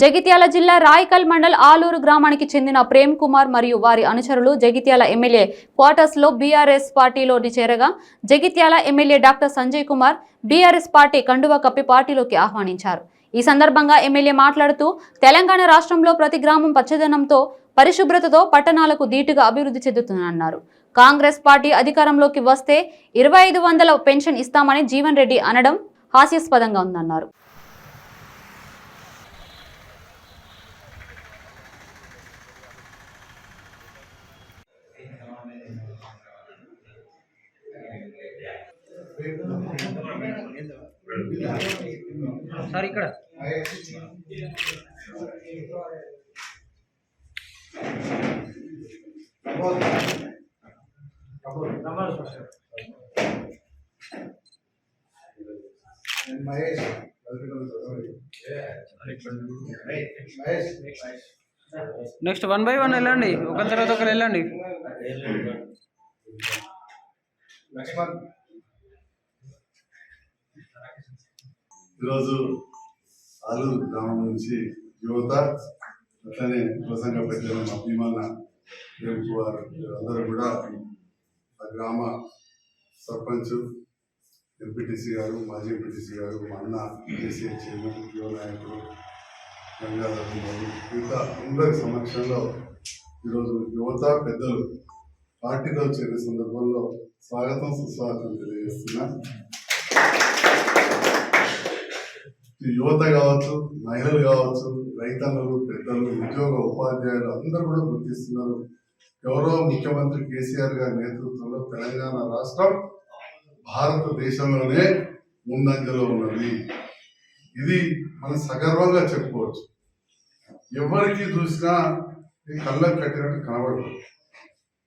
జగిత్యాల జిల్లా రాయకల్ మండల్ ఆలూరు గ్రామానికి చెందిన ప్రేమ్ కుమార్ మరియు వారి అనుచరులు జగిత్యాల ఎమ్మెల్యే క్వార్టర్స్ లో బీఆర్ఎస్ పార్టీలోని చేరగా Jagtial MLA doctor Sanjay Kumar BRS party కండువా కప్పి పార్టీలోకి ఆహ్వానించారు। ఈ సందర్భంగా ఎమ్మెల్యే మాట్లాడుతూ తెలంగాణ రాష్ట్రంలో ప్రతి గ్రామం పచ్చదనంతో పరిశుభ్రతతో పట్టణాలకు ధీటుగా అభివృద్ధి చెందుతుందన్నారు। కాంగ్రెస్ పార్టీ అధికారంలోకి వస్తే 2500 పెన్షన్ ఇస్తామని జీవన్ రెడ్డి అనడం హాస్యాస్పదంగా ఉందన్నారు। సార్ ఇక్కడ నెక్స్ట్ 1 by 1 వెళ్ళండి, ఒక తర్వాత ఒకరు వెళ్ళండి। ఈరోజు ఆలూరు గ్రామం నుంచి యువత అట్లనే ప్రసంగ పెద్దలు అభిమాన వారు అందరూ కూడా ఆ గ్రామ సర్పంచ్, ఎంపీటీసీ గారు, మాజీ ఎంపీటీసీ గారు, మా అన్న కేసీఆర్ చైర్మన్, యువ నాయకుడు గంగాధర్ మిగతా అందరి సమక్షంలో ఈరోజు యువత పెద్దలు పార్టీలో చేరే సందర్భంలో స్వాగతం సుస్వాగతం తెలియజేస్తున్నా। యువత కావచ్చు, మహిళలు కావచ్చు, రైతన్నలు, పెద్దలు, ఉద్యోగ ఉపాధ్యాయులు అందరూ కూడా గుర్తిస్తున్నారు। గౌరవ ముఖ్యమంత్రి కేసీఆర్ గారి నేతృత్వంలో తెలంగాణ రాష్ట్రం భారతదేశంలోనే ముందంజలో ఉన్నది। ఇది మనం సగర్వంగా చెప్పుకోవచ్చు। ఎవరికి చూసినా కళ్ళకు కట్టినట్టు కనబడదు।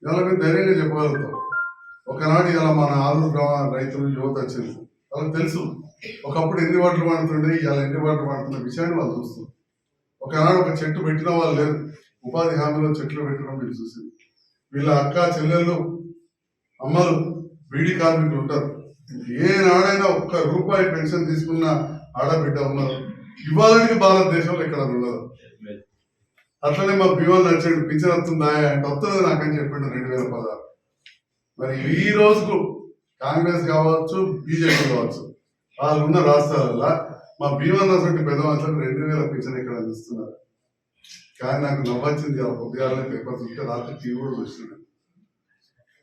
ఇలా మేము ధైర్యంగా చెప్పగలుగుతాం। ఒకనాడు ఇలా మన ఆలూరు గ్రామ రైతులు యువత వచ్చింది, వాళ్ళకి తెలుసు ఒకప్పుడు ఎన్ని వాటర్ పడుతుండే, ఇవాళ ఎన్ని వాటర్ పడుతున్న విషయాన్ని వాళ్ళు చూస్తారు। ఒకనాడు ఒక చెట్టు పెట్టిన వాళ్ళు లేదు, ఉపాధి హామీలో చెట్లు పెట్టడం మీరు చూసింది। వీళ్ళ అక్క చెల్లెళ్ళు, అమ్మలు, బీడీ కార్మికులు ఉంటారు। ఏనాడైనా ఒక్క రూపాయి పెన్షన్ తీసుకున్న ఆడబిడ్డ ఉన్నారు। ఇవాళకి భారతదేశంలో ఎక్కడ ఉండదు। అట్లనే మా భీమా నచ్చాడు, పింఛన్ వస్తుందా అంటే వస్తుంది నాకని చెప్పిండు 2016। మరి ఈ రోజుకు కాంగ్రెస్ కావచ్చు, బీజేపీ కావచ్చు, వాళ్ళు ఉన్న రాష్ట్రాలలో మా భీమా నచ్చి పెద్ద మనుషులకు 2000 పింఛన్ ఇక్కడ అందిస్తున్నారు। కానీ నాకు నవ్వొచ్చింది, ఆ పొద్దుగాలనే పేపర్ చూస్తే, రాత్రి టీవీ కూడా చూస్తున్నాను।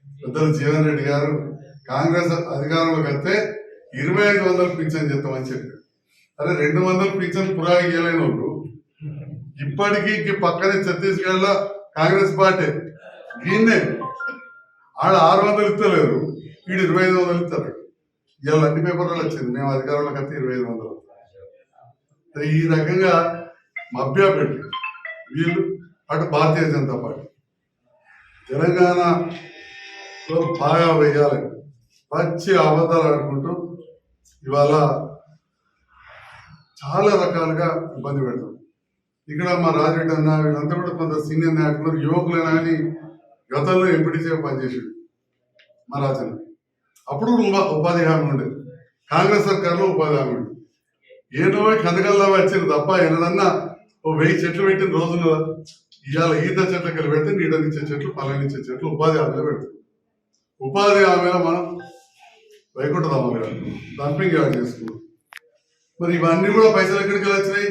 పెద్దలు జీవన్ రెడ్డి గారు కాంగ్రెస్ అధికారంలోకి వస్తే 2500 పింఛన్ చేస్తామని చెప్పారు। అరే 200 పింఛన్ పురా ఇయ్యలేని వాళ్ళు ఇప్పటికీ పక్కనే ఛత్తీస్గఢ్ లో కాంగ్రెస్ పార్టీ దీన్నే ఆడ 600 ఇస్తలేరు, వీడు 2500 ఇస్తారు। ఇవాళ అన్ని పేపర్లు వచ్చింది, మేము అధికారంలోకి వస్తే 2500। ఈ రకంగా మభ్యపెట్టి వీళ్ళు అటు భారతీయ జనతా పార్టీ తెలంగాణలో బాగా వేయాలని పచ్చి అబద్ధాలు ఆడుకుంటూ ఇవాళ చాలా రకాలుగా ఇబ్బంది పెడతాం। ఇక్కడ మా రాజరెడ్డి అన్న వీళ్ళంతా కూడా కొంత సీనియర్ నాయకులు, యువకులైనా అని గతంలో ఎంపీటీసీగా పనిచేసాడు మా రాజన్న। అప్పుడు ఉపాధి హామీ ఉండేది, కాంగ్రెస్ సర్కార్లో ఉపాధి హామీ ఉండేది। ఏదో కందగల్లా వచ్చారు తప్ప ఎన్నడన్నా 1000 చెట్లు పెట్టిన రోజులు ఇవాళ ఈత చెట్లకి పెడితే నీడనిచ్చే చెట్లు, పల్లెనిచ్చే చెట్లు ఉపాధి హామీలో పెడతాం। ఉపాధి హామీలో మనం వైకుంఠ ధామం డంపింగ్ యార్డ్ చేసుకున్నాం। మరి ఇవన్నీ కూడా పైసలు ఎక్కడికి వచ్చినాయి?